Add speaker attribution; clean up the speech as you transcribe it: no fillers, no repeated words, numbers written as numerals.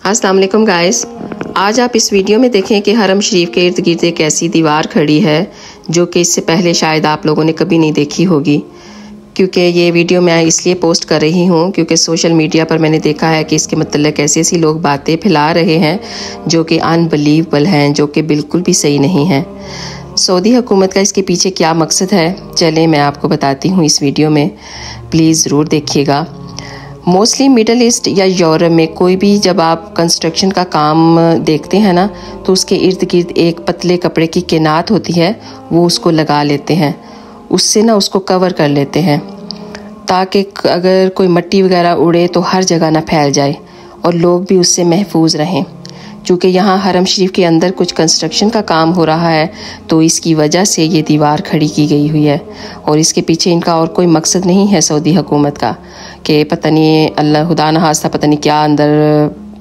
Speaker 1: अस्सलाम वालेकुम गाइस। आज आप इस वीडियो में देखें कि हरम शरीफ के इर्द गिर्द एक ऐसी दीवार खड़ी है जो कि इससे पहले शायद आप लोगों ने कभी नहीं देखी होगी। क्योंकि ये वीडियो मैं इसलिए पोस्ट कर रही हूँ क्योंकि सोशल मीडिया पर मैंने देखा है कि इसके मतलब ऐसी ऐसी लोग बातें फैला रहे हैं जो कि अनबिलीवेबल हैं, जो कि बिल्कुल भी सही नहीं है। सऊदी हुकूमत का इसके पीछे क्या मकसद है, चलें मैं आपको बताती हूँ इस वीडियो में, प्लीज़ ज़रूर देखिएगा। मोस्टली मिडल ईस्ट या यूरोप में कोई भी जब आप कंस्ट्रक्शन का काम देखते हैं ना, तो उसके इर्द गिर्द एक पतले कपड़े की किनात होती है, वो उसको लगा लेते हैं, उससे ना उसको कवर कर लेते हैं ताकि अगर कोई मिट्टी वगैरह उड़े तो हर जगह ना फैल जाए और लोग भी उससे महफूज रहें। क्योंकि यहाँ हरम शरीफ के अंदर कुछ कंस्ट्रक्शन का काम हो रहा है, तो इसकी वजह से ये दीवार खड़ी की गई हुई है। और इसके पीछे इनका और कोई मकसद नहीं है सऊदी हुकूमत का कि पता नहीं अल्लाह खुदा न खास्ता पता नहीं क्या अंदर